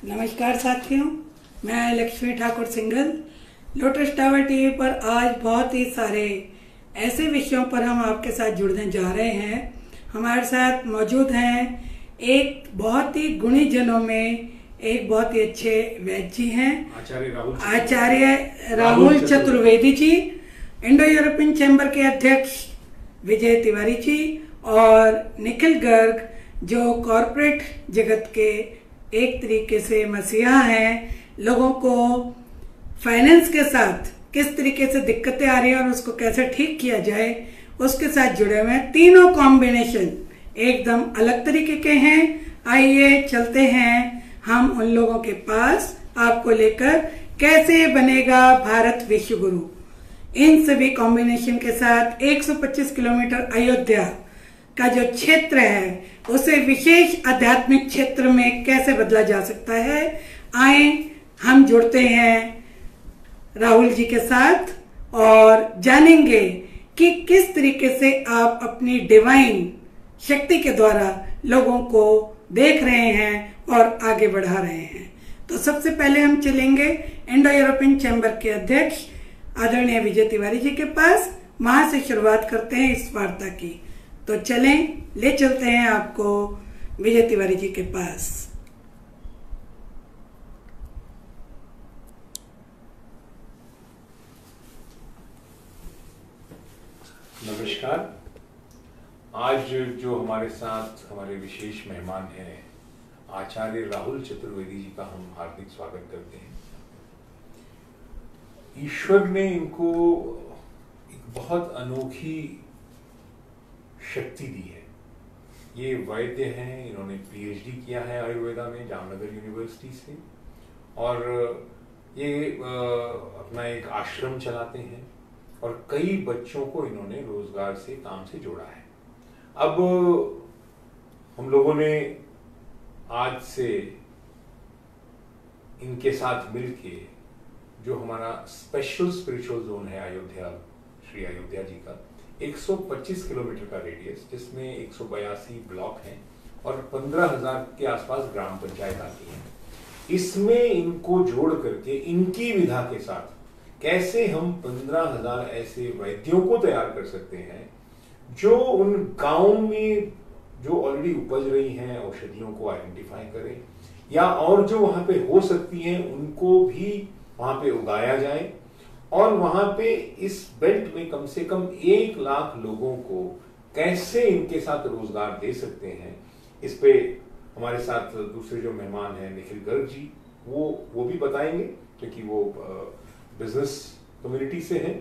नमस्कार साथियों, मैं Lakshmi Thakur Singhal. Lotus tower TV पर आज बहुत ही सारे ऐसे विषयों पर हम आपके साथ जुड़ने जा रहे हैं। हमारे साथ मौजूद हैं एक बहुत ही गुणी जनों में एक बहुत ही अच्छे वैद्य जी हैं, आचार्य Rahul Chaturvedi ji, Indo European chamber के अध्यक्ष विजय तिवारी जी और निखिल गर्ग जो कॉरपोरेट जगत के एक तरीके से मसीहा हैं। लोगों को फाइनेंस के साथ किस तरीके से दिक्कतें आ रही हैं और उसको कैसे ठीक किया जाए उसके साथ जुड़े हुए हैं। तीनों कॉम्बिनेशन एकदम अलग तरीके के हैं। आइए चलते हैं हम उन लोगों के पास, आपको लेकर कैसे बनेगा भारत विश्व गुरु। इन सभी कॉम्बिनेशन के साथ 125 किलोमीटर अयोध्या का जो क्षेत्र है उसे विशेष आध्यात्मिक क्षेत्र में कैसे बदला जा सकता है। आए हम जुड़ते हैं राहुल जी के साथ और जानेंगे कि किस तरीके से आप अपनी डिवाइन शक्ति के द्वारा लोगों को देख रहे हैं और आगे बढ़ा रहे हैं। तो सबसे पहले हम चलेंगे इंडो यूरोपियन चैम्बर के अध्यक्ष आदरणीय विजय तिवारी जी के पास। वहां से शुरुआत करते हैं इस वार्ता की। तो चलें, ले चलते हैं आपको विजय तिवारी जी के पास। नमस्कार। आज जो हमारे साथ हमारे विशेष मेहमान हैं आचार्य राहुल चतुर्वेदी जी का हम हार्दिक स्वागत करते हैं। ईश्वर ने इनको एक बहुत अनोखी शक्ति दी है। ये वैद्य हैं, इन्होंने पीएचडी किया है आयुर्वेदा में जामनगर यूनिवर्सिटी से और ये अपना एक आश्रम चलाते हैं और कई बच्चों को इन्होंने रोजगार से काम से जोड़ा है। अब हम लोगों ने आज से इनके साथ मिलके जो हमारा स्पेशल स्पिरिचुअल जोन है अयोध्या, श्री अयोध्या जी का 125 किलोमीटर का रेडियस, जिसमें 182 ब्लॉक हैं और 15,000 के आसपास ग्राम पंचायत आती है, इसमें इनको जोड़ करके इनकी विधा के साथ कैसे हम 15,000 ऐसे वैद्यों को तैयार कर सकते हैं जो उन गांव में जो ऑलरेडी उपज रही हैं औषधियों को आइडेंटिफाई करें या और जो वहां पे हो सकती हैं उनको भी वहां पे उगाया जाए और वहां पे इस बेल्ट में कम से कम 1 लाख लोगों को कैसे इनके साथ रोजगार दे सकते हैं। इस पे हमारे साथ दूसरे जो मेहमान हैं निखिल गर्ग जी, वो भी बताएंगे क्योंकि वो बिजनेस कम्युनिटी से हैं।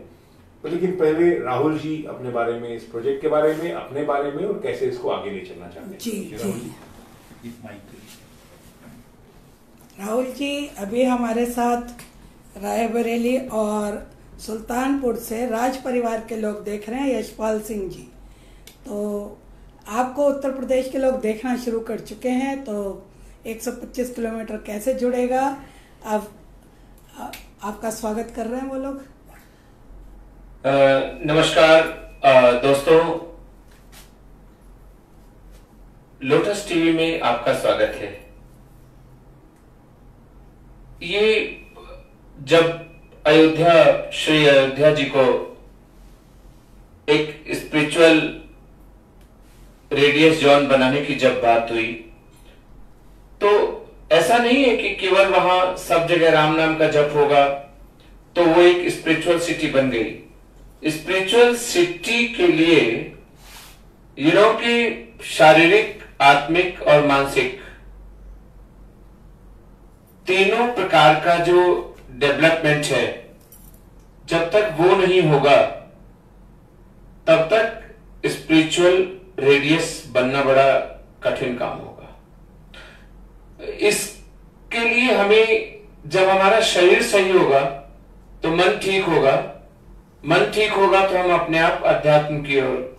तो लेकिन पहले राहुल जी अपने बारे में, इस प्रोजेक्ट के बारे में, अपने बारे में और कैसे इसको आगे ले चलना चाहते हैं। जी। राहुल जी, अभी हमारे साथ रायबरेली और सुल्तानपुर से राज परिवार के लोग देख रहे हैं, यशपाल सिंह जी। तो आपको उत्तर प्रदेश के लोग देखना शुरू कर चुके हैं, तो 125 किलोमीटर कैसे जुड़ेगा, अब आपका स्वागत कर रहे हैं वो लोग। नमस्कार दोस्तों, लोटस टीवी में आपका स्वागत है। ये जब श्री अयोध्या जी को एक स्पिरिचुअल रेडियस जोन बनाने की जब बात हुई तो ऐसा नहीं है कि केवल वहां सब जगह राम नाम का जप होगा तो वो एक स्पिरिचुअल सिटी बन गई। स्पिरिचुअल सिटी के लिए कि शारीरिक, आत्मिक और मानसिक तीनों प्रकार का जो डेवलपमेंट है, जब तक वो नहीं होगा तब तक स्पिरिचुअल रेडियस बनना बड़ा कठिन काम होगा। इसके लिए हमें, जब हमारा शरीर सही होगा तो मन ठीक होगा, मन ठीक होगा तो हम अपने आप अध्यात्म की ओर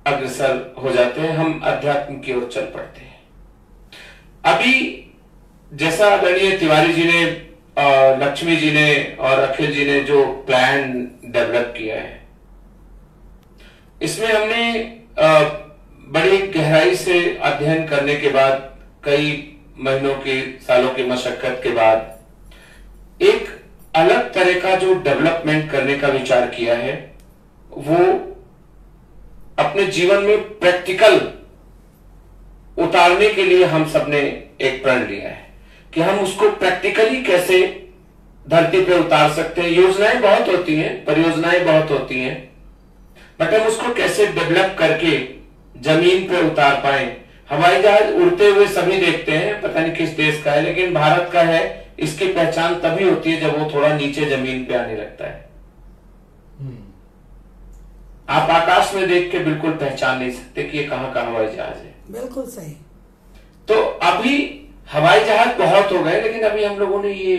अग्रसर हो जाते हैं, हम अध्यात्म की ओर चल पड़ते हैं। अभी जैसा आदरणीय तिवारी जी ने, लक्ष्मी जी ने और अखिल जी ने जो प्लान डेवलप किया है, इसमें हमने बड़ी गहराई से अध्ययन करने के बाद कई महीनों की सालों की मशक्कत के बाद एक अलग तरह का जो डेवलपमेंट करने का विचार किया है, वो अपने जीवन में प्रैक्टिकल उतारने के लिए हम सबने एक प्रण लिया है कि हम उसको प्रैक्टिकली कैसे धरती पे उतार सकते हैं। योजनाएं बहुत होती हैं, परियोजनाएं बहुत होती हैं, बट हम उसको कैसे डेवलप करके जमीन पे उतार पाए। हवाई जहाज उड़ते हुए सभी देखते हैं, पता नहीं किस देश का है, लेकिन भारत का है। इसकी पहचान तभी होती है जब वो थोड़ा नीचे जमीन पे आने लगता है। आप आकाश में देख के बिल्कुल पहचान नहीं सकते कि ये कहां का हवाई जहाज है। बिल्कुल सही। तो अभी हवाई जहाज बहुत हो गए, लेकिन अभी हम लोगों ने ये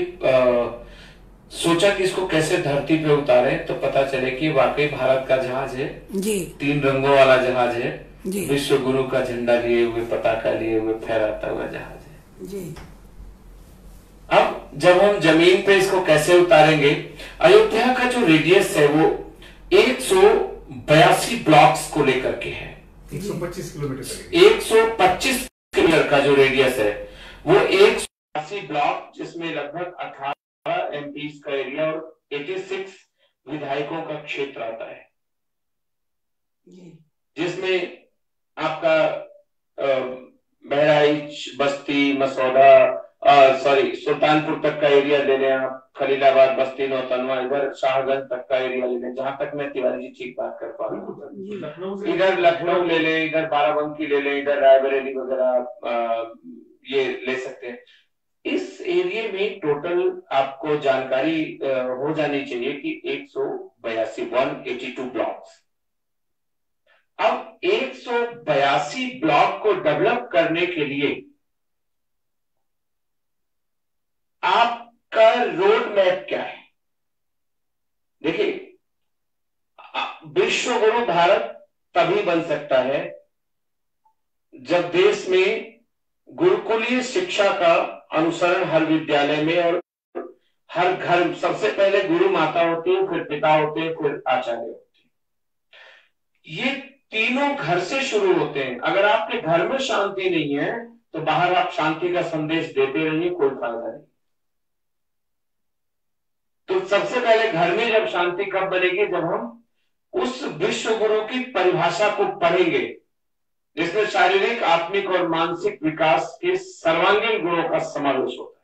सोचा कि इसको कैसे धरती पे उतारें, तो पता चले कि वाकई भारत का जहाज है जी, 3 रंगों वाला जहाज है जी, विश्व गुरु का झंडा लिए हुए, पताका लिए हुए फहराता हुआ जहाज है जी। अब जब हम जमीन पे इसको कैसे उतारेंगे, अयोध्या का जो रेडियस है वो 182 ब्लॉक्स को लेकर के है। 125 किलोमीटर 125 किलोमीटर का जो रेडियस है वो 182 ब्लॉक, जिसमें लगभग 18 एमपीज का एरिया और 86 विधायकों का क्षेत्र आता है, जिसमें आपका बहराइच, बस्ती, मसौदा, सुल्तानपुर तक का एरिया ले लें आप, खलीलाबाद, बस्ती, नौतनवा, इधर शाहगंज तक का एरिया ले लें, जहां तक मैं तिवारी जी ठीक बात कर पा रहा हूँ। इधर लखनऊ ले लें, इधर बाराबंकी ले लें, इधर रायबरेली वगैरह ये ले सकते हैं। इस एरिया में टोटल आपको जानकारी हो जानी चाहिए कि 182 ब्लॉक्स। अब 182 ब्लॉक को डेवलप करने के लिए आपका रोड मैप क्या है? देखिए, विश्व गुरु भारत तभी बन सकता है जब देश में गुरुकुलीय शिक्षा का अनुसरण हर विद्यालय में और हर घर, सबसे पहले गुरु माता होती है, फिर पिता होते हैं, फिर आचार्य होते हैं। ये तीनों घर से शुरू होते हैं। अगर आपके घर में शांति नहीं है तो बाहर आप शांति का संदेश देते रहिए, कोई फायदा नहीं। तो सबसे पहले घर में जब शांति कब बनेगी? जब हम उस विश्व गुरु की परिभाषा को पढ़ेंगे, जिसमें शारीरिक, आत्मिक और मानसिक विकास के सर्वांगीण गुणों का समावेश होता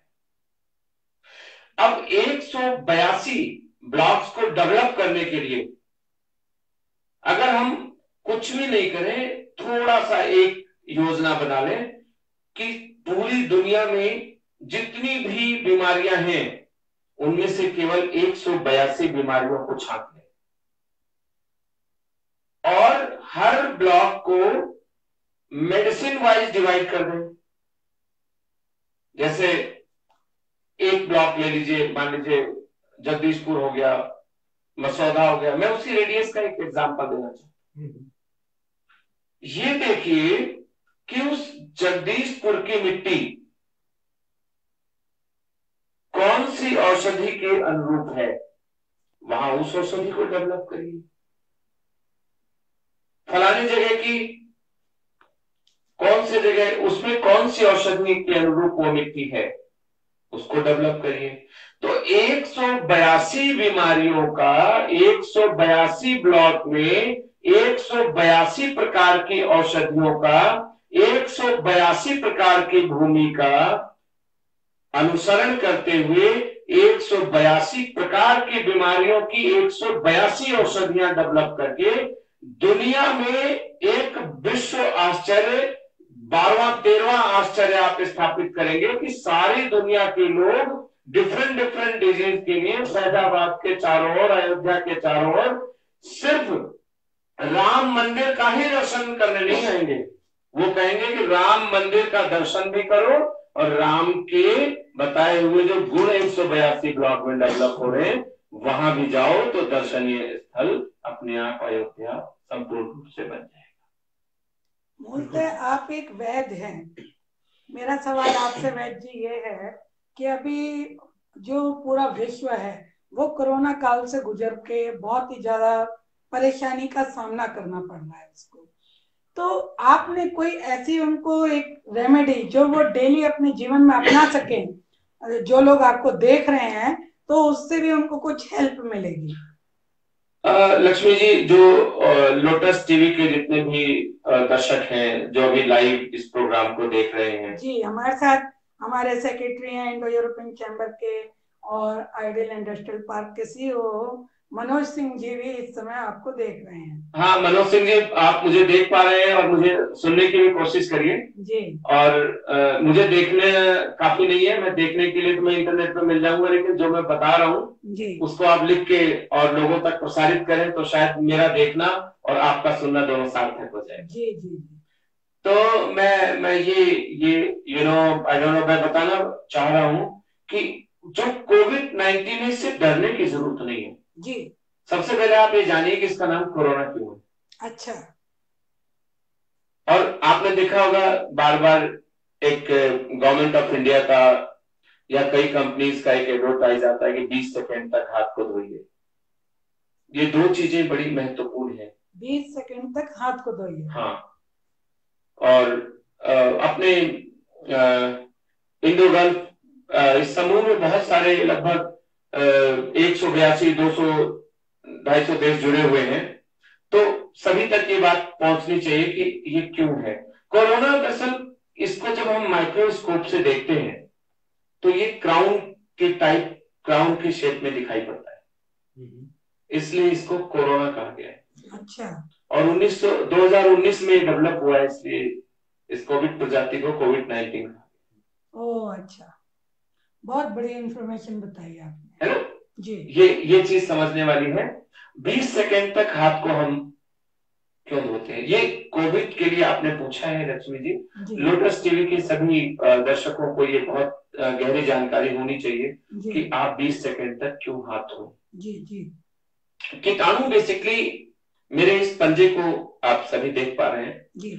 है। अब 182 ब्लॉक्स को डेवलप करने के लिए अगर हम कुछ भी नहीं करें, थोड़ा सा एक योजना बना लें कि पूरी दुनिया में जितनी भी बीमारियां हैं उनमें से केवल 182 बीमारियों को छांट लें और हर ब्लॉक को मेडिसिन वाइज डिवाइड कर दें। जैसे एक ब्लॉक ले लीजिए, मान लीजिए जगदीशपुर हो गया, मसौदा हो गया, मैं उसी रेडियस का एक एग्जांपल देना चाहता हूं। ये देखिए कि उस जगदीशपुर की मिट्टी कौन सी औषधि के अनुरूप है, वहां उस औषधि को डेवलप करिए। फलानी जगह की कौन सी जगह, उसमें कौन सी औषधि के अनुरूप वो मिट्टी है, उसको डेवलप करिए। तो 182 बीमारियों का 182 ब्लॉक में 182 प्रकार की औषधियों का 182 प्रकार की भूमि का अनुसरण करते हुए 182 प्रकार की बीमारियों की 182 औषधियां डेवलप करके दुनिया में एक विश्व आश्चर्य, 12वां 13वां आश्चर्य आप स्थापित करेंगे कि सारी दुनिया के लोग डिफरेंट डिजीज के लिए फैजाबाद के चारों ओर, अयोध्या के चारों ओर सिर्फ राम मंदिर का ही दर्शन करने नहीं आएंगे। वो कहेंगे कि राम मंदिर का दर्शन भी करो और राम के बताए हुए जो गुण 182 ब्लॉक में डेवलप हो रहे हैं वहां भी जाओ, तो दर्शनीय स्थल अपने आप अयोध्या संपूर्ण रूप से बन जाएगा। मूलतः आप एक वैद्य हैं। मेरा सवाल आपसे वैद्य जी ये है कि अभी जो पूरा विश्व है वो कोरोना काल से गुजर के बहुत ही ज्यादा परेशानी का सामना करना पड़ रहा है उसको। तो आपने कोई ऐसी उनको एक रेमेडी जो वो डेली अपने जीवन में अपना सके, जो लोग आपको देख रहे हैं तो उससे भी उनको कुछ हेल्प मिलेगी? लक्ष्मी जी, जो लोटस टीवी के जितने भी दर्शक हैं जो अभी लाइव इस प्रोग्राम को देख रहे हैं, जी, हमारे साथ हमारे सेक्रेटरी हैं इंडो यूरोपियन चैम्बर के और आइडियल इंडस्ट्रियल पार्क के सीईओ मनोज सिंह जी भी इस समय आपको देख रहे हैं। हाँ मनोज सिंह जी, आप मुझे देख पा रहे हैं और मुझे सुनने की भी कोशिश करिए जी। और मुझे देखने काफी नहीं है, मैं देखने के लिए तो मैं इंटरनेट पर मिल जाऊंगा, लेकिन जो मैं बता रहा हूँ जी उसको आप लिख के और लोगों तक प्रसारित करें तो शायद मेरा देखना और आपका सुनना दोनों सार्थक हो जाए। जी जी। तो मैं ये आई डोंट नो, मैं बताना चाह रहा हूँ कि जो कोविड-19 है इससे डरने की जरूरत नहीं है जी। सबसे पहले आप ये जानिए कि इसका नाम कोरोना क्यों है। अच्छा। और आपने देखा होगा बार बार एक गवर्नमेंट ऑफ इंडिया का या कई कंपनीज का एक एडवर्टाइज आता है कि 20 सेकंड तक हाथ को धोइए। ये दो चीजें बड़ी महत्वपूर्ण है। 20 सेकंड तक हाथ को धोइए। हाँ। और अपने इंडो गल्फ इस समूह में बहुत सारे लगभग 182 200 250 देश जुड़े हुए हैं, तो सभी तक ये बात पहुंचनी चाहिए कि ये क्यों है कोरोना। दरअसल इसको जब हम माइक्रोस्कोप से देखते हैं तो ये क्राउन के टाइप, क्राउन की शेप में दिखाई पड़ता है, इसलिए इसको कोरोना कहा गया है। अच्छा। और 2019 में डेवलप हुआ है, इसलिए इस कोविड प्रजाति को कोविड-19 कहा। ओह अच्छा, बहुत बड़ी इंफॉर्मेशन बताई आपने, है ना जी। ये चीज समझने वाली है। 20 सेकंड तक हाथ को हम क्यों धोते हैं, ये कोविड के लिए आपने पूछा है लक्ष्मी जी। लोटस टीवी के सभी दर्शकों को ये बहुत गहरी जानकारी होनी चाहिए कि आप 20 सेकंड तक क्यों हाथ धो। जी जी। कीटाणु बेसिकली, मेरे इस पंजे को आप सभी देख पा रहे हैं जी।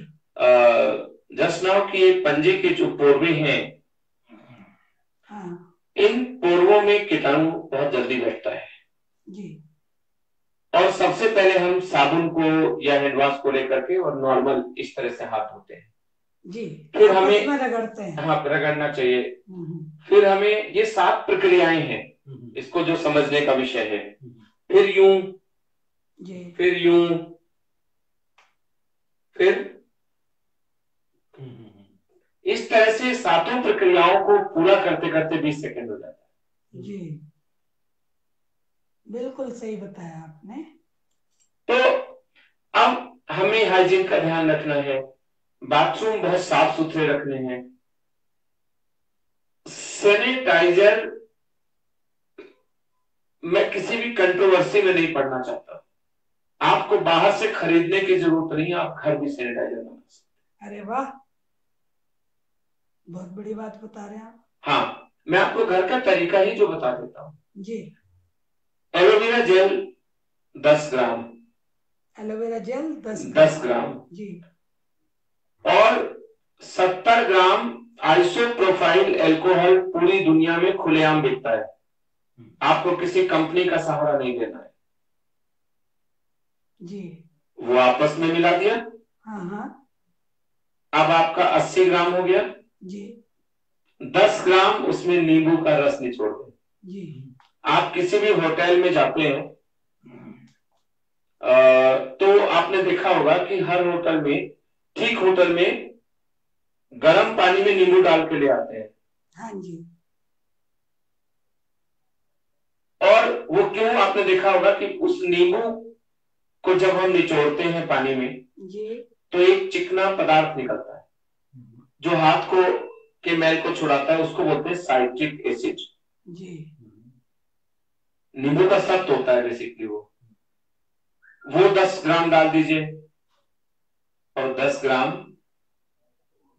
जस्ट नाउ कि ये पंजे के जो पोरवे हैं, हाँ। इन पोरवों में कीटाणु बहुत जल्दी बैठता है जी। और सबसे पहले हम साबुन को या हैंड वॉश को लेकर के और नॉर्मल इस तरह से हाथ धोते हैं जी। फिर हमें रगड़ते हैं। हाँ, रगड़ना चाहिए। फिर हमें ये 7 प्रक्रियाएं हैं, इसको जो समझने का विषय है। फिर यूं जी, फिर यूं, फिर इस तरह से 7 प्रक्रियाओं को पूरा करते करते 20 सेकंड हो जाता है। जी, बिल्कुल सही बताया आपने। तो अब हमें हाइजीन का ध्यान रखना है, बाथरूम बहुत साफ सुथरे रखने हैं, सैनिटाइजर मैं किसी भी कंट्रोवर्सी में नहीं पड़ना चाहता, आपको बाहर से खरीदने की जरूरत नहीं है, आप घर भी सैनिटाइजर बना सकते। अरे वाह, बहुत बड़ी बात बता रहे हैं आप। हाँ, मैं आपको घर का तरीका ही जो बता देता हूँ जी। एलोवेरा जेल 10 ग्राम, एलोवेरा जेल 10 ग्राम जी, और 70 ग्राम आइसोप्रोफाइल अल्कोहल पूरी दुनिया में खुलेआम बिकता है, आपको किसी कंपनी का सहारा नहीं देना है जी। वो आपस में मिला दिया। हाँ हाँ। अब आपका 80 ग्राम हो गया जी। 10 ग्राम उसमें नींबू का रस निचोड़ दें जी। आप किसी भी होटल में जाते हैं तो आपने देखा होगा कि हर होटल में, ठीक होटल में गर्म पानी में नींबू डाल के ले आते हैं। हाँ जी। और वो क्यों, आपने देखा होगा कि उस नींबू को जब हम निचोड़ते हैं पानी में जी, तो एक चिकना पदार्थ निकलता है जो हाथ को के मैल को छुड़ाता है, उसको बोलते हैं साइट्रिक एसिड जी। नींबू का सख्त होता है बेसिकली वो 10 ग्राम डाल दीजिए और 10 ग्राम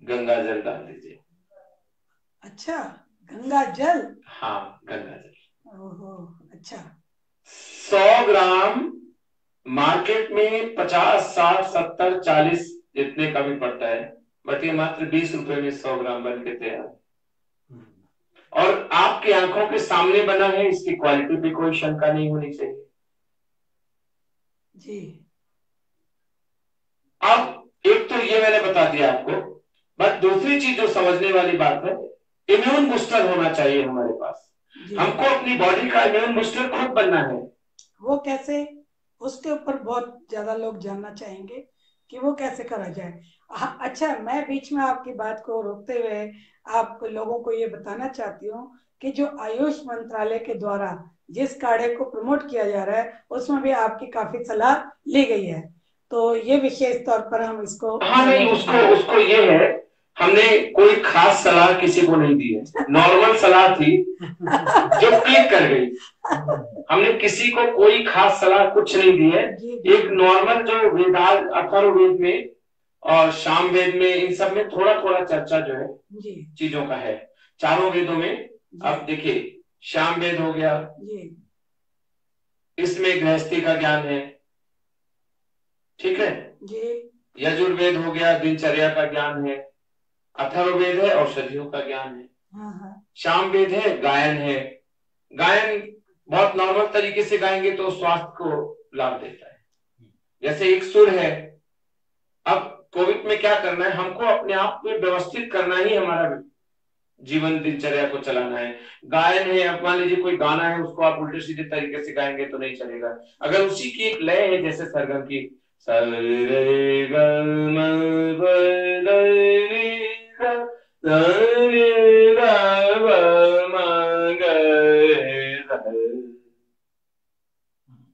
गंगा जल डाल दीजिए। अच्छा, गंगा जल? हाँ, गंगा जल। ओहो, अच्छा। 100 ग्राम मार्केट में 50, 60, 70, 40 जितने का भी पड़ता है, बट ये मात्र 20 रुपए में 100 ग्राम बन के तैयार और आपकी आंखों के सामने बना है, इसकी क्वालिटी पे कोई शंका नहीं होनी चाहिए जी। अब एक तो ये मैंने बता दिया आपको, बट दूसरी चीज जो समझने वाली बात है, इम्यून बूस्टर होना चाहिए हमारे पास। हमको अपनी बॉडी का इम्यून बूस्टर खुद बनना है। वो कैसे, उसके ऊपर बहुत ज्यादा लोग जानना चाहेंगे कि वो कैसे करा जाए। अच्छा, मैं बीच में आपकी बात को रोकते हुए आप लोगों को ये बताना चाहती हूँ कि जो आयुष मंत्रालय के द्वारा जिस काढ़े को प्रमोट किया जा रहा है उसमें भी आपकी काफी सलाह ली गई है, तो ये विशेष तौर पर हम इसको हाँ नहीं, उसको ये है, हमने कोई खास सलाह किसी को नहीं दी है, नॉर्मल सलाह थी जो क्लिक कर गई। हमने किसी को कोई खास सलाह कुछ नहीं दी है। एक नॉर्मल जो वेदांत, अथर्ववेद में और साम वेद में, इन सब में थोड़ा थोड़ा चर्चा जो है चीजों का है। चारों वेदों में अब देखिए, साम वेद हो गया, इसमें गृहस्थी का ज्ञान है, ठीक है। यजुर्वेद हो गया, दिनचर्या का ज्ञान है। अथर्ववेद है, औषधियों का ज्ञान है। सामवेद है, गायन है। गायन बहुत नॉर्मल तरीके से गाएंगे तो स्वास्थ्य को लाभ देता है, जैसे एक सुर है। अब कोविड में क्या करना है, हमको अपने आप में व्यवस्थित करना ही हमारा जीवन दिनचर्या को चलाना है। गायन है, अब मान लीजिए कोई गाना है, उसको आप उल्टे सीधे तरीके से गाएंगे तो नहीं चलेगा। अगर उसी की एक लय है, जैसे सरगम की,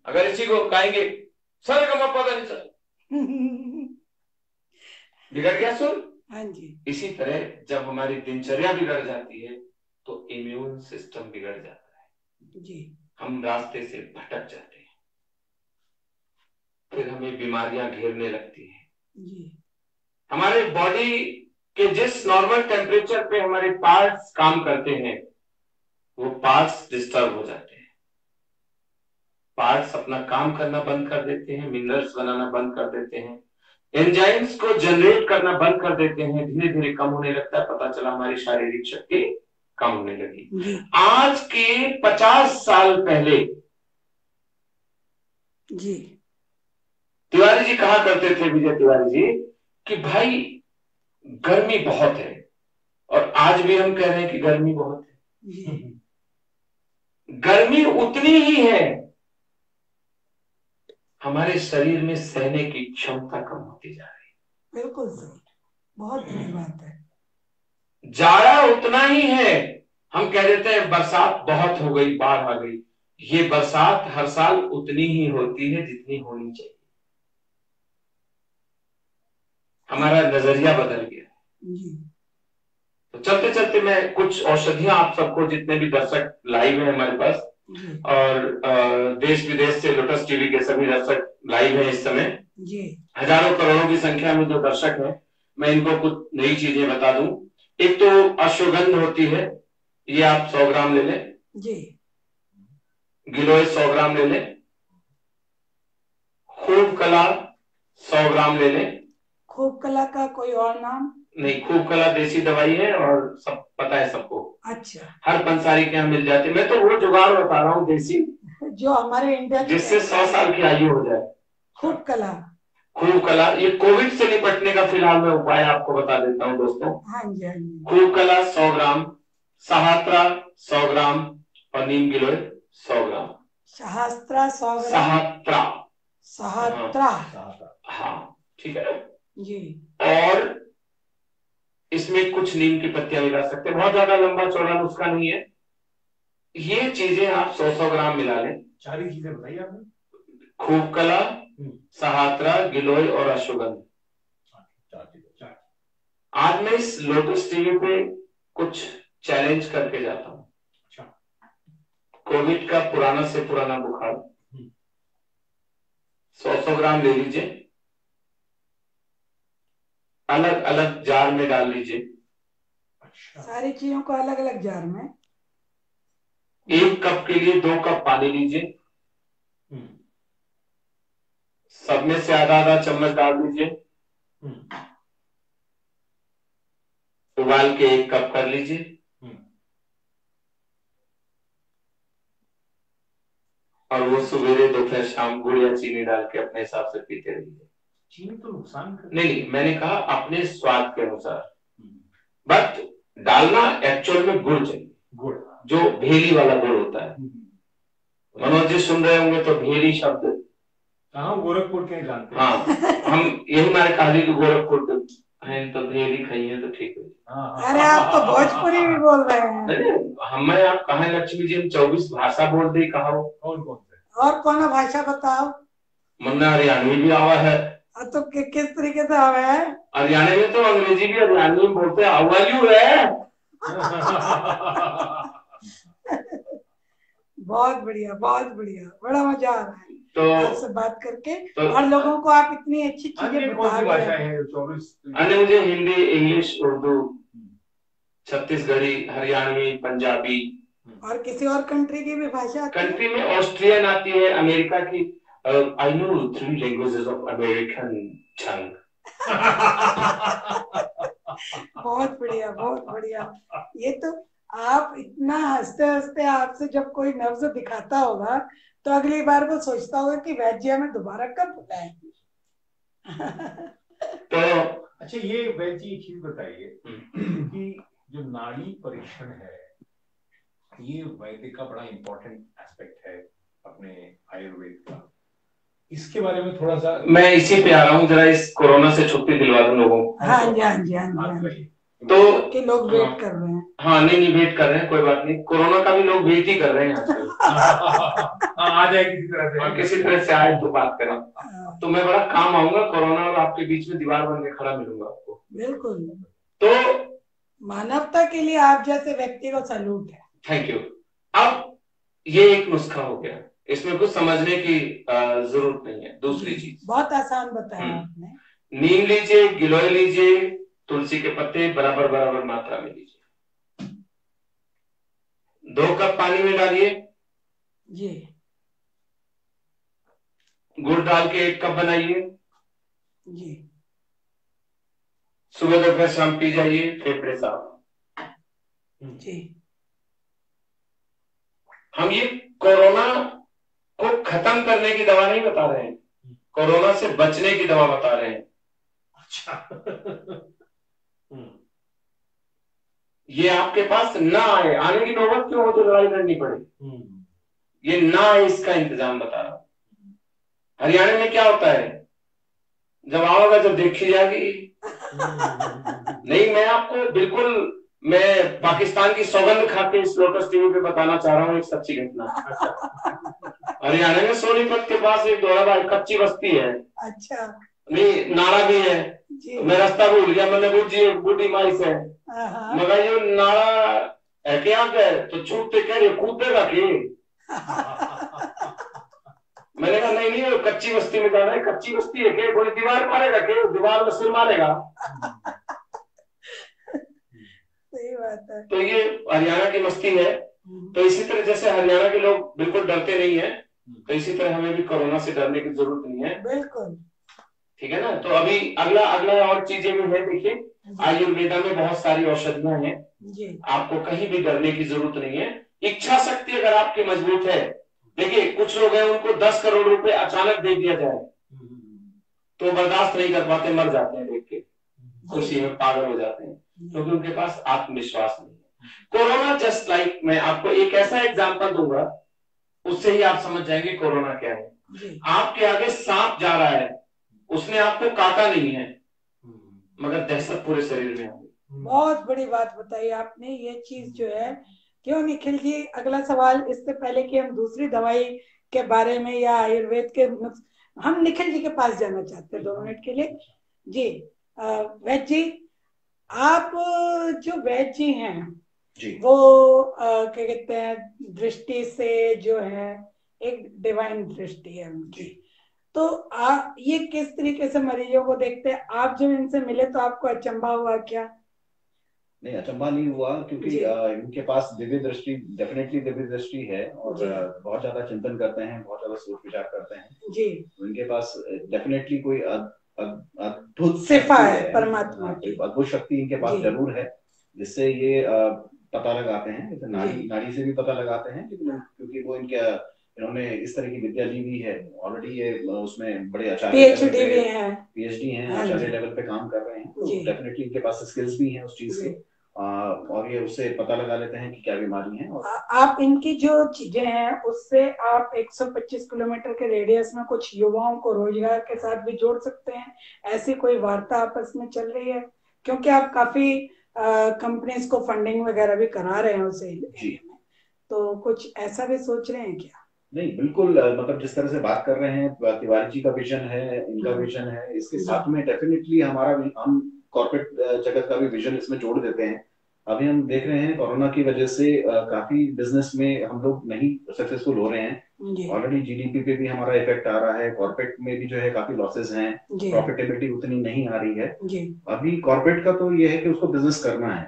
अगर इसी को गाएंगे बिगड़ गया सुर। हाँ जी। इसी तरह जब हमारी दिनचर्या बिगड़ जाती है तो इम्यून सिस्टम बिगड़ जाता है जी, हम रास्ते से भटक जाते हैं, फिर हमें बीमारियां घेरने लगती हैं जी। हमारे बॉडी के जिस नॉर्मल टेम्परेचर पे हमारे पार्ट्स काम करते हैं, वो पार्ट्स डिस्टर्ब हो जाते हैं। पार्ट्स अपना काम करना बंद कर देते हैं, मिनरल्स बनाना बंद कर देते हैं, एंजाइम्स को जनरेट करना बंद कर देते हैं, धीरे धीरे कम होने लगता है। पता चला हमारी शारीरिक शक्ति कम होने लगी। आज के 50 साल पहले जी तिवारी जी कहा करते थे, विजय तिवारी जी, कि भाई गर्मी बहुत है, और आज भी हम कह रहे हैं कि गर्मी बहुत है। गर्मी उतनी ही है, हमारे शरीर में सहने की क्षमता कम होती जा रही है। बिल्कुल सही, बहुत बड़ी बात है। जाड़ा उतना ही है, हम कह देते हैं बरसात बहुत हो गई, बाढ़ आ गई। ये बरसात हर साल उतनी ही होती है जितनी होनी चाहिए। हमारा नजरिया बदल गया। तो चलते चलते मैं कुछ औषधियां आप सबको, जितने भी दर्शक लाइव है हमारे पास, और देश विदेश से लोटस टीवी के सभी दर्शक लाइव हैं इस समय जी, हजारों करोड़ों की संख्या में जो दर्शक हैं, मैं इनको कुछ नई चीजें बता दूं। एक तो अश्वगंध होती है, ये आप 100 ग्राम ले लें जी। गिलोय 100 ग्राम ले लें। खूब कला 100 ग्राम ले लें। खूब कला का कोई और नाम नहीं, खूब कला देसी दवाई है और सब पता है सबको। अच्छा, हर पंसारी के यहाँ मिल जाती है। मैं तो वो जुगाड़ बता रहा हूँ देसी, जो हमारे इंडिया, जिससे 100 साल की आयु हो जाए। खूब कला, खूब कला, ये कोविड से निपटने का फिलहाल मैं उपाय आपको बता देता हूँ दोस्तों। हाँ जी, हाँ जी। खूब कला 100 ग्राम, सहात्रा 100 ग्राम और नीम गिलोय 100 ग्राम। सहस्त्रा 100 ग्राम, सहात्रा, सहात्रा, हाँ ठीक है जी। और इसमें कुछ नीम की पत्तियां मिला सकते हैं, बहुत ज्यादा लंबा चौड़ा नुस्खा नहीं है। ये चीजें आप 100 ग्राम मिला लें। सारी चीजें बताइए आपने, खूब कला, सहात्रा, गिलोय और अश्वगंध। आज मैं इस लोटस टीवी पे कुछ चैलेंज करके जाता हूं। कोविड का पुराना से पुराना बुखार 100 ग्राम ले लीजिए, अलग अलग जार में डाल लीजिए। सारी चीजों को अलग अलग जार में, 1 कप के लिए 2 कप पानी लीजिए, सब में से आधा आधा चम्मच डाल दीजिए, उबाल के 1 कप कर लीजिए, और वो सवेरे दोपहर शाम गुड़ या चीनी डाल के अपने हिसाब से पीते रहिए। चीनी तो नुकसान नहीं, मैंने कहा अपने स्वाद के अनुसार, बट डालना एक्चुअल में गुड़ चाहिए, गुड़ जो भेली वाला गुड़ होता है। मनोज जी सुन रहे होंगे तो भेली शब्द, हाँ गोरखपुर के जानते हैं। हाँ, हम यही हमारे कहानी की गोरखपुर हैं तो भेली खाइए तो ठीक है। अरे आप तो भोजपुरी भी बोल रहे हैं। हमें आप कहा लक्ष्मी जी, हम 24 भाषा बोल दी, कहा कौन कौन से, और कौन भाषा बताओ। मन्ना हरियाणवी भी आवा है। तो किस तरीके से आवा है? हरियाणा में तो अंग्रेजी भी हरियाणवी में बोलते हैं, हाउ आर यू है। बहुत बढ़िया, बहुत बढ़िया, बड़ा मजा आ रहा है तो आपसे बात करके। और लोगों को आप इतनी अच्छी चीजें बता रहे हैं। अन्य मुझे हिंदी, इंग्लिश, उर्दू, छत्तीसगढ़ी, हरियाणवी, पंजाबी, और किसी और कंट्री की भी भाषा? कंट्री में ऑस्ट्रियन आती है, अमेरिका की। I know 3 languages of American tongue. बहुत बढ़िया, बहुत बढ़िया। ये तो आप इतना हंसते हंसते, आपसे जब कोई नब्ज दिखाता होगा तो अगली बार वो सोचता होगा कि वैज्य में दोबारा कब बुलाएंगे। तो अच्छा, ये वैज्य एक चीज बताइए कि जो नाड़ी परीक्षण है, ये वैद्य का बड़ा इंपॉर्टेंट एस्पेक्ट है अपने आयुर्वेद का, इसके बारे में थोड़ा सा। मैं इसी पे आ रहा हूँ, जरा इस कोरोना से छुट्टी दिलवा दूं लोगों को। हाँ जी, हाँ जी, हाँ जी। तो कि लोग वेट कर रहे हैं। हाँ, नहीं वेट कर रहे हैं, कोई बात नहीं, कोरोना का भी लोग वेट ही कर रहे हैं आजकल। आ जाए किसी तरह से, और किसी तरह से आए तो बात करें। तो मैं बड़ा काम आऊंगा कोरोना, और आपके बीच में दीवार बन के खड़ा मिलूंगा आपको। बिल्कुल। तो मानवता के लिए आप जैसे व्यक्ति को सैल्यूट है। Thank you. अब ये एक नुस्खा हो गया, इसमें कुछ समझने की जरूरत नहीं है। दूसरी चीज बहुत आसान बताया आपने। नीम लीजिए, गिलोय लीजिए, तुलसी के पत्ते बराबर बराबर मात्रा में लीजिए, 2 कप पानी में डालिए जी। गुड़ डाल के 1 कप बनाइए जी। सुबह दोपहर शाम पी जाइए, फेफड़े साफ। जी। हम ये कोरोना को खत्म करने की दवा नहीं बता रहे हैं, कोरोना से बचने की दवा बता रहे हैं। अच्छा। ये आपके पास ना आए, आने की नौबत क्यों हो तो लड़ाई लड़नी पड़े, ये ना आए इसका इंतजाम बता रहा हूं। हरियाणा में क्या होता है, जब आओगे जब देखी जाएगी। नहीं, मैं आपको बिल्कुल, मैं पाकिस्तान की सौगंध खा के इस लोटस टीवी पे बताना चाह रहा हूँ एक सच्ची घटना। हरियाणा में सोनीपत के पास एक दोहरा कच्ची बस्ती है। अच्छा। नहीं, नाला भी है। मैं रास्ता भूल गया, मैंने बूढ़ी माई से मगर ये नाला है क्या तो छूटते कह रहे कूदेगा कि। मैंने कहा नहीं नहीं, कच्ची बस्ती में जाना है। कच्ची बस्ती है क्या, कोई दीवार मारेगा क्या, दीवार में सिर मारेगा। सही बात है। तो ये हरियाणा की मस्ती है। तो इसी तरह जैसे हरियाणा के लोग बिल्कुल डरते नहीं है, तो इसी तरह हमें भी कोरोना से डरने की जरूरत नहीं है। बिल्कुल। ठीक है ना। तो अभी अगला और चीजें भी है। देखिए, आयुर्वेदा में बहुत सारी औषधियां हैं, आपको कहीं भी डरने की जरूरत नहीं है। इच्छा शक्ति अगर आपकी मजबूत है, देखिए कुछ लोग हैं उनको 10 करोड़ रुपए अचानक दे दिया जाए तो बर्दाश्त नहीं कर पाते, मर जाते हैं देख के, खुशी में पागल हो जाते हैं, क्योंकि उनके पास आत्मविश्वास नहीं है। कोरोना जस्ट लाइक, मैं आपको एक ऐसा एग्जांपल दूंगा, उससे ही आप समझ जाएंगे कोरोना क्या है। आपके आगे सांप जा रहा है, उसने आपको काटा नहीं है, मगर दहशत पूरे शरीर में आ गई। बहुत बड़ी बात बताई आपने। ये चीज जो है, क्यों निखिल जी, अगला सवाल इससे पहले कि हम दूसरी दवाई के बारे में या आयुर्वेद के, हम निखिल जी के पास जाना चाहते हैं 2 मिनट के लिए। जी वैद्य जी, आप जो वैद्य जी हैं जी, वो क्या कहते हैं, दृष्टि से जो है एक डिवाइन दृष्टि है उनकी, तो आप ये किस तरीके से मरीजों को देखते हैं? आप जब इनसे मिले तो आपको अचंभा हुआ क्या? नहीं, अचंभा नहीं हुआ, क्योंकि इनके पास दिव्य दृष्टि, डेफिनेटली दिव्य दृष्टि है, और बहुत ज्यादा चिंतन करते हैं, बहुत ज्यादा सोच विचार करते हैं जी। इनके पास डेफिनेटली कोई अद्भुत सिफा है परमात्मा की, अद्भुत शक्ति इनके पास जरूर है, जिससे ये पता लगाते हैं। नाड़ी से भी पता लगाते हैं, क्योंकि वो इनके इन्होंने इस तरह की विद्या ली हुई है ऑलरेडी, ये उसमें बड़े PhD भी है, PhD हैं, आचार्य लेवल पे काम कर रहे हैं, तो डेफिनेटली इनके पास स्किल्स भी हैं उस चीज के, और ये उससे पता लगा लेते हैं कि क्या बीमारी है। और आप इनकी जो चीजें हैं उससे आप 125 किलोमीटर के रेडियस में कुछ युवाओं को रोजगार के साथ भी जोड़ सकते हैं, ऐसी कोई वार्ता आपस में चल रही है? क्योंकि आप काफी कंपनीज को फंडिंग वगैरह भी करा रहे हैं उस एरिया में, तो कुछ ऐसा भी सोच रहे हैं क्या? नहीं, बिल्कुल, मतलब जिस तरह से बात कर रहे हैं, तिवारी जी का विजन है, इनका विजन है, इसके साथ में डेफिनेटली हम कॉर्पोरेट जगत का भी विजन इसमें जोड़ देते हैं। अभी हम देख रहे हैं कोरोना की वजह से काफी बिजनेस में हम लोग नहीं सक्सेसफुल हो रहे हैं, ऑलरेडी GDP पे भी हमारा इफेक्ट आ रहा है, कॉर्पोरेट में भी जो है काफी लॉसेस हैं, प्रॉफिटेबिलिटी उतनी नहीं आ रही है। अभी कॉर्पोरेट का तो ये है कि उसको बिजनेस करना है,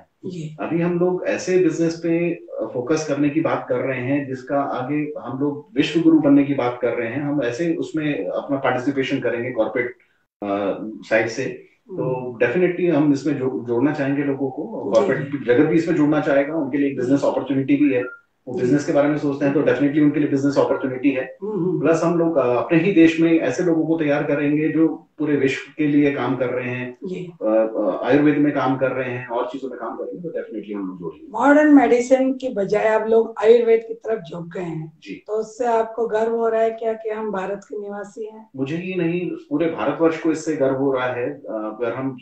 अभी हम लोग ऐसे बिजनेस पे फोकस करने की बात कर रहे हैं जिसका आगे हम लोग विश्व गुरु बनने की बात कर रहे हैं, हम ऐसे उसमें अपना पार्टिसिपेशन करेंगे कॉर्पोरेट साइड से, तो डेफिनेटली हम इसमें जोड़ना चाहेंगे लोगों को, कॉर्पोरेट जगत भी इसमें जुड़ना चाहेगा, उनके लिए एक बिजनेस अपॉर्चुनिटी भी है, वो बिजनेस के बारे में सोचते हैं तो डेफिनेटली उनके लिए बिजनेस अपॉर्चुनिटी है। प्लस हम लोग अपने ही देश में ऐसे लोगों को तैयार करेंगे जो पूरे विश्व के लिए काम कर रहे हैं, आयुर्वेद में काम कर रहे हैं और चीजों में काम कर रहे हैं, तो डेफिनेटली हम लोग जोड़ेंगे। मॉडर्न मेडिसिन की बजाय आप लोग आयुर्वेद की तरफ झुक गए हैं जी, तो उससे आपको गर्व हो रहा है क्या कि हम भारत के निवासी हैं? मुझे ही नहीं, पूरे भारतवर्ष को इससे गर्व हो रहा है। अगर हम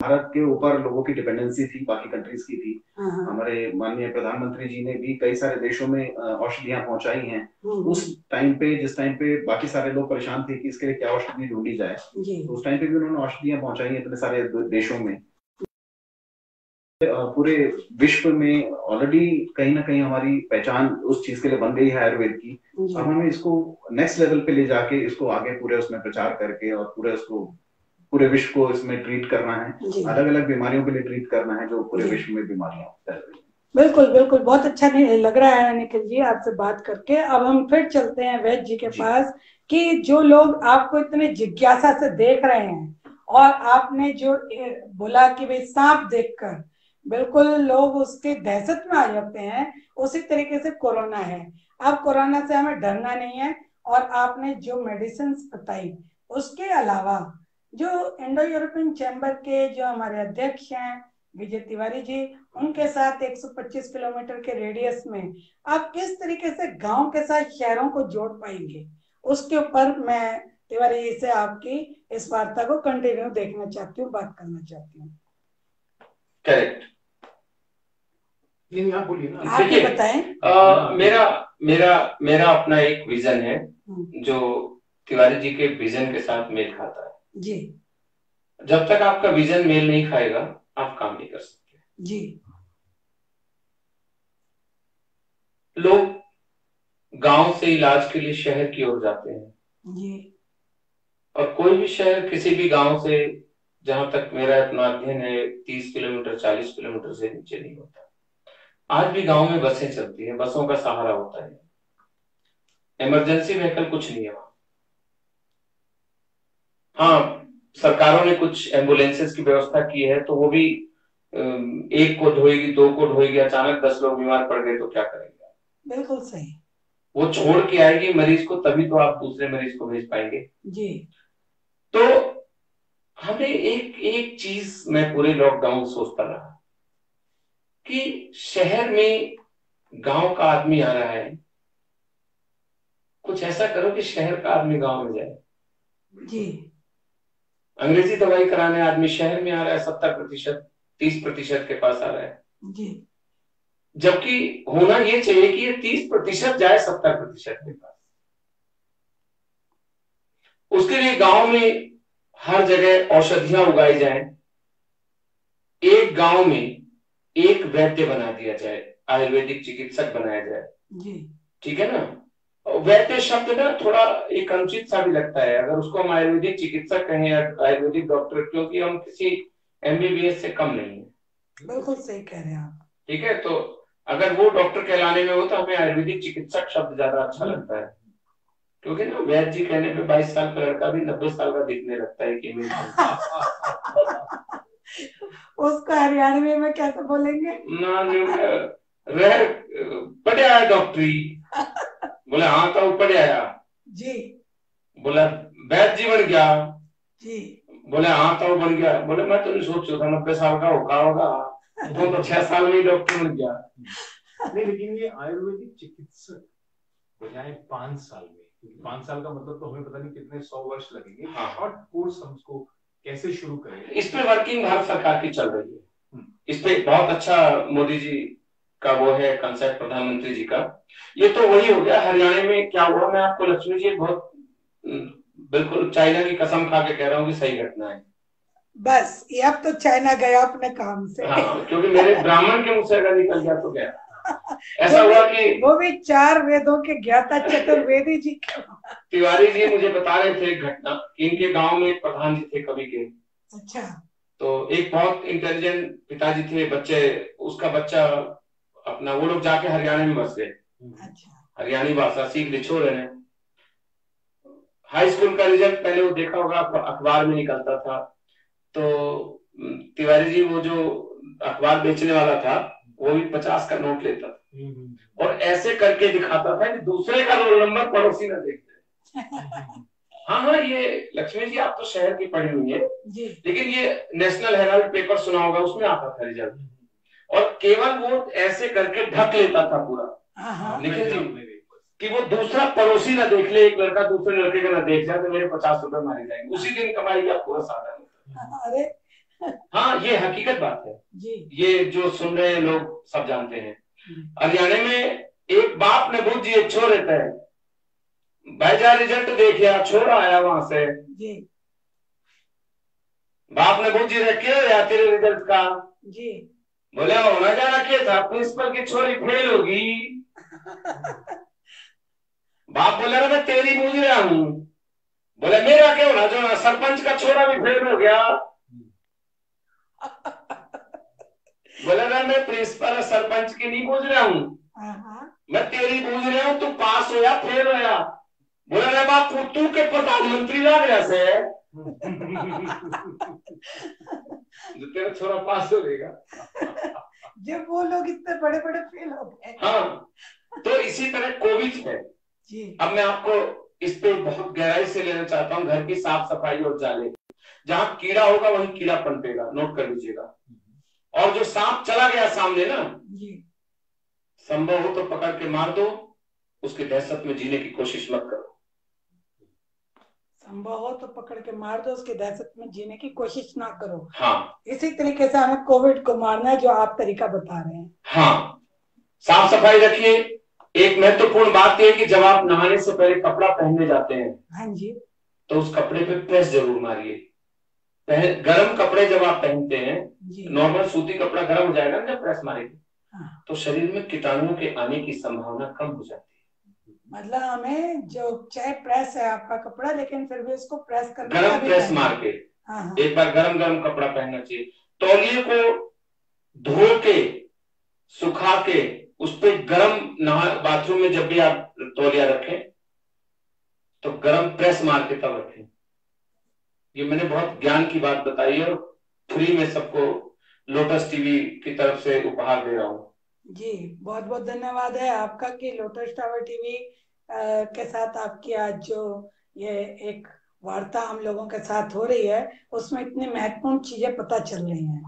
भारत के ऊपर लोगों की डिपेंडेंसी थी, बाकी कंट्रीज की थी, हमारे माननीय प्रधानमंत्री जी ने भी कई सारे देशों में औषधियां पहुंचाई हैं, उस टाइम पे जिस टाइम पे बाकी सारे लोग परेशान थे कि इसके लिए क्या औषधि ढूंढी जाए, तो उस टाइम पे भी उन्होंने औषधियां पहुंचाई हैं इतने सारे देशों में, पूरे विश्व में ऑलरेडी कहीं ना कहीं हमारी पहचान उस चीज के लिए बन गई है आयुर्वेद की। अब हमें इसको नेक्स्ट लेवल पे ले जाके इसको आगे पूरे उसमें प्रचार करके और पूरे विश्व को इसमें ट्रीट करना है, अलग अलग बीमारियों के लिए ट्रीट करना है जो पूरे विश्व में बीमारियां फैल रही हैं। बिल्कुल बिल्कुल, बहुत अच्छा लग रहा है निखिल जी आपसे बात करके। अब हम फिर चलते हैं वैद्य जी के पास कि जो लोग आपको इतने जिज्ञासा से देख रहे हैं और आपने जो बोला कि भाई सांप देखकर बिल्कुल लोग उसके दहशत में आ जाते हैं, उसी तरीके से कोरोना है। अब कोरोना से हमें डरना नहीं है, और आपने जो मेडिसिन बताई उसके अलावा जो इंडो यूरोपियन चैम्बर के जो हमारे अध्यक्ष हैं विजय तिवारी जी, उनके साथ 125 किलोमीटर के रेडियस में आप किस तरीके से गांव के साथ शहरों को जोड़ पाएंगे, उसके ऊपर मैं तिवारी जी से आपकी इस वार्ता को कंटिन्यू देखना चाहती हूँ, बात करना चाहती हूँ। करेक्ट, आप बोलिए ना, आप ये बताएं। मेरा अपना एक विजन है जो तिवारी जी के विजन के साथ मेल खाता है जी। जब तक आपका विजन मेल नहीं खाएगा आप काम नहीं कर सकते जी। लोग गांव से इलाज के लिए शहर की ओर जाते हैं जी, और कोई भी शहर किसी भी गांव से, जहां तक मेरा अपना अध्ययन है, 30 किलोमीटर 40 किलोमीटर से नीचे नहीं होता। आज भी गांव में बसें चलती हैं, बसों का सहारा होता है, इमरजेंसी व्हीकल कुछ नहीं है वहां। हाँ, सरकारों ने कुछ एम्बुलेंसेस की व्यवस्था की है, तो वो भी एक को ढोएगी, दो को ढोएगी, अचानक 10 लोग बीमार पड़ गए तो क्या करेंगे? बिल्कुल सही। वो छोड़ के आएगी मरीज को, तभी तो आप दूसरे मरीज को भेज पाएंगे जी। तो हमें एक चीज मैं पूरे लॉकडाउन सोचता रहा कि शहर में गांव का आदमी आ रहा है, कुछ ऐसा करो कि शहर का आदमी गांव में जाए जी। अंग्रेजी दवाई कराने आदमी शहर में आ रहा है, 70% 30% के पास आ रहा है जी, जबकि होना ये चाहिए कि ये 30% जाए 70% के पास। उसके लिए गांव में हर जगह औषधियां उगाई जाएं, एक गांव में एक वैद्य बना दिया जाए, आयुर्वेदिक चिकित्सक बनाया जाए जी। ठीक है ना। वैद्य शब्द ना थोड़ा एक अनुचित सा भी लगता है, अगर उसको हम आयुर्वेदिक चिकित्सक कहें, आयुर्वेदिक डॉक्टर, क्योंकि हम किसी MBBS से कम नहीं है। बिल्कुल सही कह रहे हैं आप। ठीक है, तो अगर वो डॉक्टर कहलाने में हो तो हमें आयुर्वेदिक चिकित्सक शब्द ज्यादा अच्छा लगता है, क्योंकि ना वैद्य जी कहने पे 22 साल का लड़का भी 90 साल का दिखने लगता है कि उसका हरियाणवी में कैसे बोलेंगे ना, रह पढ़े आया डॉक्टरी? बोले हाँ तो पढ़े आया जी। बोला वैद्य जी बन गया जी। बोले हाँ तो बन गया। बोले मैं तो नहीं सोच रहा था 90 साल का होगा तो 6 साल में डॉक्टर बन गया। नहीं, लेकिन ये आयुर्वेदिक चिकित्सक बजाय 5 साल में, क्योंकि 5 साल का मतलब तो हमें पता नहीं कितने 100 वर्ष लगेंगे। हाँ। शॉर्ट कोर्स हम उसको कैसे शुरू करें? इस पे वर्किंग भारत सरकार की चल रही है। इस पे बहुत अच्छा मोदी जी का वो है कंसेप्ट, प्रधानमंत्री जी का। ये तो वही हो गया। हरियाणा में क्या हुआ, मैं आपको लक्ष्मी जी बहुत बिल्कुल चाइना की कसम खा के कह रहा हूँ कि सही घटना है। बस ये अब तो चाइना गया अपने काम से। हाँ, क्योंकि मेरे ब्राह्मण के मुंह से अगर निकल गया तो गया। ऐसा हुआ कि वो भी 4 वेदों के ज्ञाता चतुर्वेदी जी के। तिवारी जी मुझे बता रहे थे एक घटना कि इनके गांव में एक प्रधान जी थे कवि के। अच्छा। तो एक बहुत इंटेलिजेंट पिताजी थे, बच्चे उसका बच्चा अपना वो लोग जाके हरियाणा में बस गए। अच्छा। हरियाणी भाषा सीख लिछो रहे हैं। हाई स्कूल का रिजल्ट पहले वो देखा होगा अखबार में निकलता था। तो तिवारी जी वो जो अखबार बेचने वाला था वो भी 50 का नोट लेता था और ऐसे करके दिखाता था कि दूसरे का रोल नंबर पड़ोसी न देखते। हाँ हाँ, ये लक्ष्मी जी आप तो शहर की पढ़ी हुई है, लेकिन ये नेशनल हेराल्ड पेपर सुना होगा, उसमें आता था रिजल्ट। और केवल वो ऐसे करके ढक लेता था पूरा निखिल जी कि वो दूसरा पड़ोसी ना देख ले, एक लड़का दूसरे लड़के का ना देख जाए तो मेरे 50 रुपए मारे जाएंगे। उसी दिन कमाई का पूरा साधन। अरे हाँ, ये हकीकत बात है जी। ये जो सुन रहे हैं लोग सब जानते हैं। हरियाणा में एक बाप ने बुझ दिए छोर रहता है, भाईजा रिजल्ट देखिया छोरा आया वहां से जी। बाप ने बुझ दिए क्यों या तेरे रिजल्ट का जी। बोले होना जा रखे था प्रिंसिपल की छोरी फेल होगी। बाप बोले मैं तेरी बूझ रहा हूं। बोले मेरा क्यों ना, जो ना सरपंच का छोरा भी फेल हो गया। बोले मैं प्रिंसिपल सरपंच की नहीं बूझ रहा हूं, मैं तेरी बूझ रहा हूं, तू पास हो या फेल हो या। बोले रे बाप तू के प्रधानमंत्री लग रहा से जो तेरा छोरा पास हो गया। जब वो लोग इतने बड़े बड़े फेल हो गए। हाँ, तो इसी तरह कोविड है जी। अब मैं आपको इस पे बहुत गहराई से लेना चाहता हूँ। घर की साफ सफाई और जाले, जहां कीड़ा होगा वहीं कीड़ा पनपेगा, नोट कर लीजिएगा। और जो सांप चला गया सामने ना जी, संभव हो तो पकड़ के मार दो, उसकी दहशत में जीने की कोशिश मत करो। संभव हो तो पकड़ के मार दो, उसकी दहशत में जीने की कोशिश ना करो। हाँ, इसी तरीके से हमें कोविड को मारना है, जो आप तरीका बता रहे हैं। हाँ, साफ सफाई रखिए। एक महत्वपूर्ण बात यह है कि जब आप नहाने से पहले कपड़ा पहनने जाते हैं, हाँ जी, तो उस कपड़े पे प्रेस जरूर मारिए। गर्म कपड़े जब आप पहनते हैं, नॉर्मल सूती कपड़ा गर्म हो जाएगा जब प्रेस मारेंगे, हाँ, तो शरीर में कीटाणुओं के आने की संभावना कम हो जाती है। मतलब हमें जो चाहे प्रेस है आपका कपड़ा, लेकिन फिर भी उसको प्रेस करना, गर्म प्रेस मार के, हाँ, एक बार गरम गरम कपड़ा पहनना चाहिए। तौलिए को धो के सुखा के उस पर गरम बाथरूम में जब भी आप तौलिया रखें तो गरम प्रेस मार के तब रखें। ये मैंने बहुत ज्ञान की बात बताई है और फ्री में सबको लोटस टीवी की तरफ से उपहार दे रहा हूँ जी। बहुत बहुत धन्यवाद है आपका कि लोटस टावर टीवी के साथ आपकी आज जो ये एक वार्ता हम लोगों के साथ हो रही है, उसमें इतनी महत्वपूर्ण चीजें पता चल रही हैं।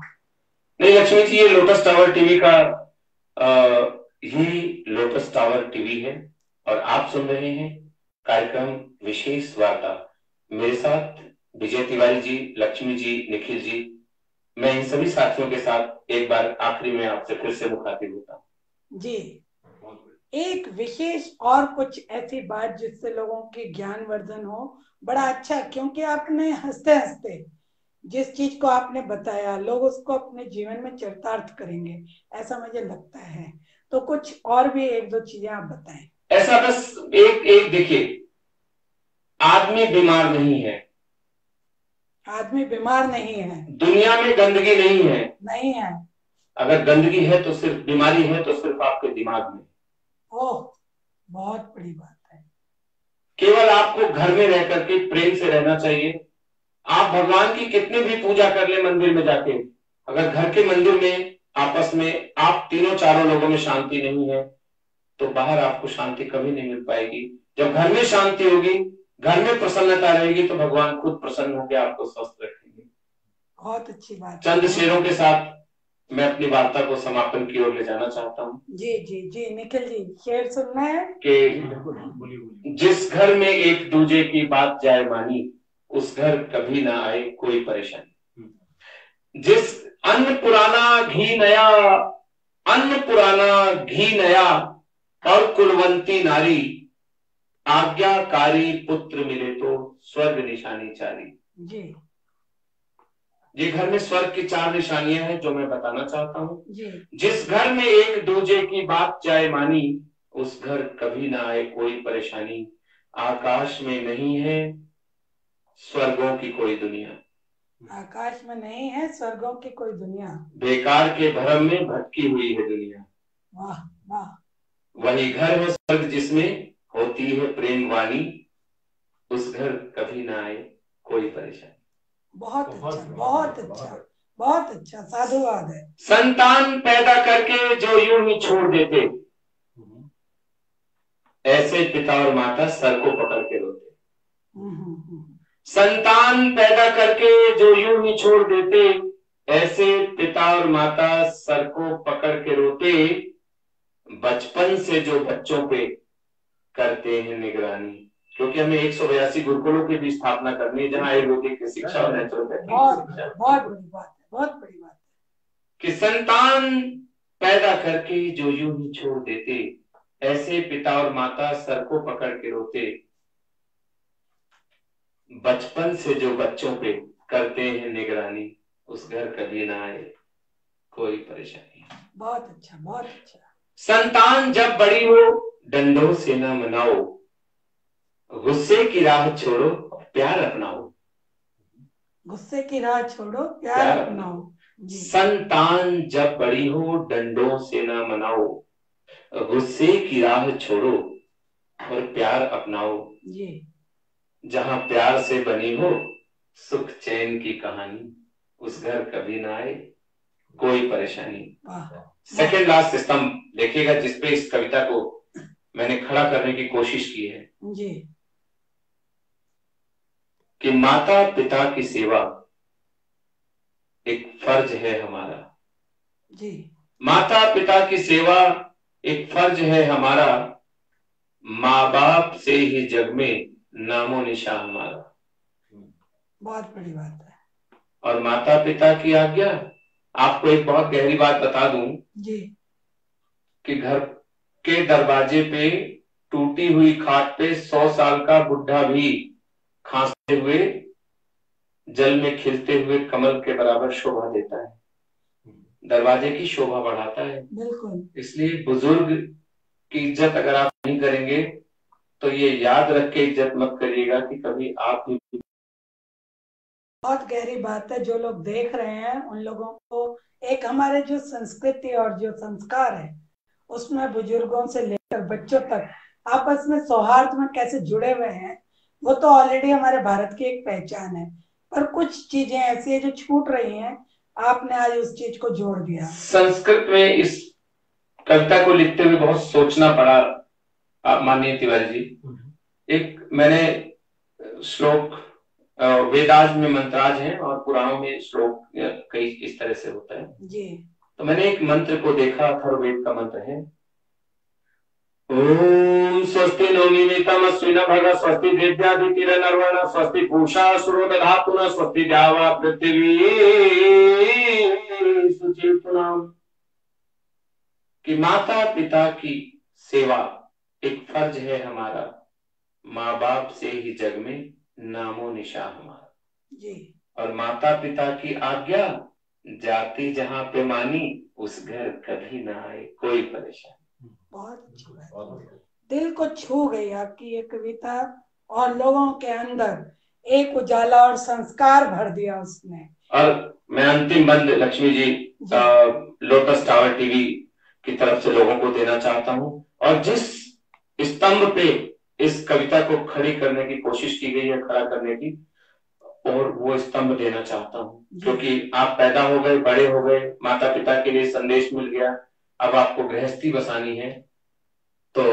नहीं लक्ष्मी जी, ये लोटस टावर टीवी का ही लोटस टावर टीवी है और आप सुन रहे हैं कार्यक्रम विशेष वार्ता। मेरे साथ विजय तिवारी जी, लक्ष्मी जी, निखिल जी, मैं इन सभी साथियों के साथ एक बार आखिरी में आपसे फिर से मुखातिब होता हूँ जी। एक विशेष और कुछ ऐसी बात जिससे लोगों की ज्ञानवर्धन हो, बड़ा अच्छा, क्योंकि आपने हंसते हंसते जिस चीज को आपने बताया लोग उसको अपने जीवन में चरितार्थ करेंगे, ऐसा मुझे लगता है। तो कुछ और भी एक दो चीजें आप बताएं। ऐसा बस एक देखिए, आदमी बीमार नहीं है, आदमी बीमार नहीं है, दुनिया में गंदगी नहीं है, नहीं है। अगर गंदगी है तो सिर्फ बीमारी है तो सिर्फ आपके दिमाग में। ओह, बहुत बड़ी बात है। केवल आपको घर में रह करके प्रेम से रहना चाहिए। आप भगवान की कितनी भी पूजा कर ले मंदिर में जाके, अगर घर के मंदिर में आपस में आप तीनों चारों लोगों में शांति नहीं है तो बाहर आपको शांति कभी नहीं मिल पाएगी। जब घर में शांति होगी, घर में प्रसन्नता रहेगी तो भगवान खुद प्रसन्न होकर आपको स्वस्थ रखेंगे। बहुत अच्छी बात। चंद शेरों के साथ मैं अपनी वार्ता को समापन की ओर ले जाना चाहता हूँ। जी जी जी निखिल जी, शेर सुनना है कि जिस घर में एक दूजे की बात जाए मानी, उस घर कभी ना आए कोई परेशानी। जिस अन्न पुराना घी नया, अन्न पुराना घी नया और कुलवंती नारी, आज्ञाकारी पुत्र मिले तो स्वर्ग निशानी चारी। जी, ये घर में स्वर्ग की 4 निशानियां हैं जो मैं बताना चाहता हूँ। जिस घर में एक दूजे की बात जाए मानी, उस घर कभी ना आए कोई परेशानी। आकाश में नहीं है स्वर्गों की कोई दुनिया, आकाश में नहीं है स्वर्गों की कोई दुनिया, बेकार के भ्रम में भटकी हुई है दुनिया। वाह वाह। वही घर है स्वर्ग जिसमें होती है प्रेम वाणी, उस घर कभी ना आए कोई परेशानी। बहुत अच्छा, बहुत अच्छा, बहुत अच्छा, साधुवाद है। संतान पैदा करके जो यूं ही छोड़ देते, ऐसे पिता और माता सर को पकड़ के रोते। संतान पैदा करके जो यूं ही छोड़ देते, ऐसे पिता और माता सर को पकड़ के रोते। बचपन से जो बच्चों पे करते हैं निगरानी, क्योंकि हमें 182 गुरुकुलों की भी स्थापना करनी है जहां आयुर्वेदिक की शिक्षा और नेचुरोपैथी की शिक्षा। बहुत बड़ी बात है, बहुत बड़ी बात है कि संतान पैदा करके जो यूं ही छोड़ देते, ऐसे पिता और माता सर को पकड़ के रोते। बचपन से जो बच्चों पे करते हैं निगरानी, उस घर कभी ना आए कोई परेशानी। बहुत अच्छा, बहुत अच्छा। संतान जब बड़ी हो डंडों से न मनाओ, गुस्से की राह छोड़ो प्यार अपनाओ। गुस्से की राह छोड़ो प्यार अपनाओ। संतान जब बड़ी हो डंडों से न मनाओ, गुस्से की राह छोड़ो और प्यार अपनाओ। जी, जहां प्यार से बनी हो सुख चैन की कहानी, उस घर कभी ना आए कोई परेशानी। सेकेंड लास्ट स्तंभ देखिएगा जिसपे इस कविता को मैंने खड़ा करने की कोशिश की है जी। कि माता पिता की सेवा एक फर्ज है हमारा। जी, माता पिता की सेवा एक फर्ज है हमारा, माँ बाप से ही जग में नामो निशा हमारा। बहुत बड़ी बात है। और माता पिता की आज्ञा, आपको एक बहुत गहरी बात बता दूं जी, कि घर के दरवाजे पे टूटी हुई खाट पे 100 साल का बुढ़ा भी खांसते हुए जल में खिलते हुए कमल के बराबर शोभा देता है, दरवाजे की शोभा बढ़ाता है। बिल्कुल। इसलिए बुजुर्ग की इज्जत अगर आप नहीं करेंगे तो ये याद रख के इज्जत मत करिएगा कि कभी आप भी। बहुत गहरी बात है। जो लोग देख रहे हैं उन लोगों को एक हमारे जो संस्कृति और जो संस्कार है उसमें बुजुर्गों से लेकर बच्चों तक आपस में सौहार्द में कैसे जुड़े हुए हैं, वो तो ऑलरेडी हमारे भारत की एक पहचान है। पर कुछ चीजें ऐसी है जो छूट रही हैं, आपने आज उस चीज को जोड़ दिया। संस्कृत में इस कविता को लिखते हुए बहुत सोचना पड़ा माननीय तिवारी जी। एक मैंने श्लोक, वेदाज में मंत्राज हैं और पुराणों में श्लोक कई इस तरह से होता है जी। तो मैंने एक मंत्र को देखा, अथर्ववेद का मंत्र है, ओम स्वस्ति नो निमितम अश्विन भग स्वस्ति देव्यादितिरनर्वण स्वस्ति पूषा सुरो दधातु न स्वस्ति द्यावा पृथ्वी सुचेतुनाम। कि माता पिता की सेवा एक फर्ज है हमारा, माँ बाप से ही जग में नामो निशा हमारा। जी। और माता पिता की आज्ञा जाति जहां पे मानी, उस घर कभी ना आए कोई परेशानी। बहुत अच्छी बात, दिल को छू गई आपकी ये कविता और लोगों के अंदर एक उजाला और संस्कार भर दिया उसने। और मैं अंतिम बंद Lakshmi ji lotus tower TV की तरफ से लोगों को देना चाहता हूँ। और जिस स्तंभ पे इस कविता को खड़ी करने की कोशिश की गई है, खड़ा करने की, और वो स्तंभ देना चाहता हूँ, क्योंकि आप पैदा हो गए, बड़े हो गए, माता पिता के लिए संदेश मिल गया, अब आपको गृहस्थी बसानी है, तो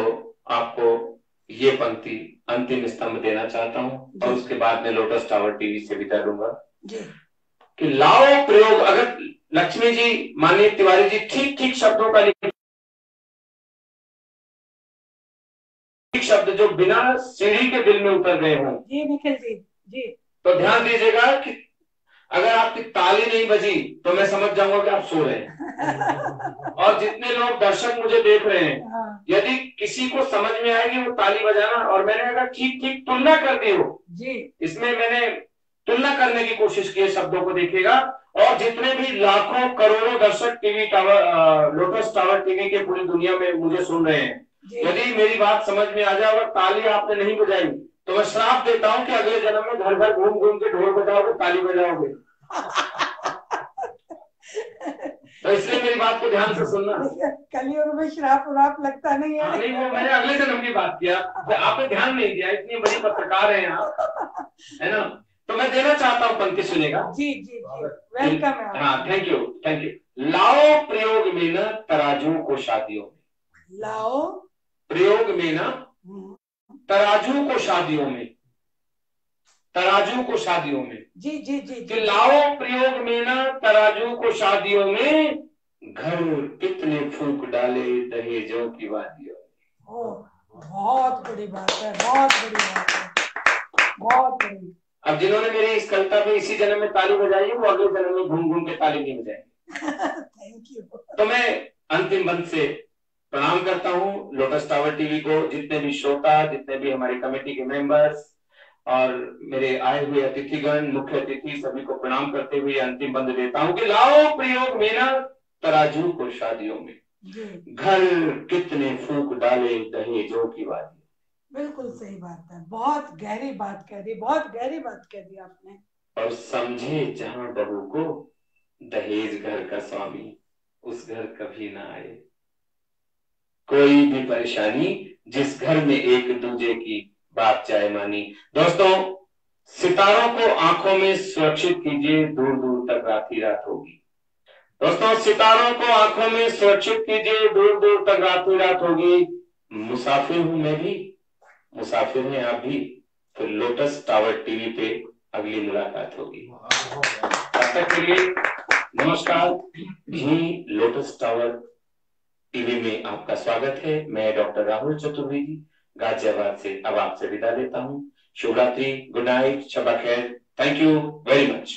आपको ये पंक्ति अंतिम स्तंभ देना चाहता हूँ। और उसके बाद में लोटस टावर टीवी से विदा लूंगा कि लाओ प्रयोग। अगर लक्ष्मी जी, माननीय तिवारी जी ठीक ठीक शब्दों का शब्द जो बिना सीढ़ी के दिल में उतर गए हों जी निखिल जी जी, तो ध्यान दीजिएगा कि अगर आपकी ताली नहीं बजी तो मैं समझ जाऊंगा कि आप सो रहे हैं। और जितने लोग दर्शक मुझे देख रहे हैं, यदि किसी को समझ में आएगी वो ताली बजाना, और मैंने अगर ठीक ठीक तुलना कर दी हो जी, इसमें मैंने तुलना करने की कोशिश की है, शब्दों को देखिएगा। और जितने भी लाखों करोड़ों दर्शक TV tower, lotus tower TV के पूरी दुनिया में मुझे सुन रहे हैं, यदि मेरी बात समझ में आ जाए और ताली आपने नहीं बजाई तो मैं श्राप देता हूं कि अगले जन्म में घर घर घूम घूम के ढोल बजाओगे, ताली बजाओगे। तो इसलिए मेरी बात को ध्यान से सुनना। कलियुग में श्राप व्राप लगता नहीं है। नहीं, वो मैंने अगले जन्म की बात किया, आपने ध्यान नहीं दिया, इतनी बड़ी पत्रकार हैं आप, है ना। तो मैं देना चाहता हूँ, पंक्ति सुनेगा। जी जी जी, वेलकम है। हाँ, थैंक यू थैंक यू। लाओ प्रयोग में न तराजू को शादियों में, लाओ प्रयोग में न तराजू को शादियों में, तराजू को शादियों में। जी जी जी, कि लाओ प्रयोग में न तराजू को शादियों में, घर कितने फूंक डाले दहेजों की वादियों में। ओ, बहुत बड़ी बात है, बहुत बड़ी बात है, बहुत बड़ी। अब जिन्होंने मेरी इस कविता पे इसी जन्म में ताली बजाई है, वो अगले जन्म में घूम घूम के ताली नहीं बजाएंगे। Thank you. तो मैं अंतिम बंद से प्रणाम करता हूँ लोटस टावर टीवी को, जितने भी श्रोता, जितने भी हमारी कमेटी के मेंबर्स और मेरे आए हुए अतिथिगण, मुख्य अतिथि, सभी को प्रणाम करते हुए अंतिम बंद देता हूँ कि लाओ प्रयोग में न तराजू को शादियों में, घर कितने फूंक डाले दहेजों की वादी। बिल्कुल सही बात है, बहुत गहरी बात कह दी, बहुत गहरी बात कह दी आपने। और समझे जहां बहू को दहेज घर का स्वामी, उस घर कभी ना आए। कोई भी परेशानी जिस घर में एक दूजे की बात चाहे मानी। दोस्तों, सितारों को आंखों में सुरक्षित कीजिए, दूर दूर तक रात ही रात होगी। दोस्तों, सितारों को आंखों में सुरक्षित कीजिए, दूर दूर तक रात ही रात होगी। मुसाफिर हूं मैं भी, मुसाफिर हैं आप भी, फिर लोटस टावर टीवी पे अगली मुलाकात होगी। तब तक के लिए नमस्कार। जी, लोटस टावर टीवी में आपका स्वागत है। मैं डॉक्टर राहुल चतुर्वेदी गाजियाबाद से अब आपसे विदा लेता हूँ। शुभ रात्रि, गुड नाइट, शब खैर। Thank you very much.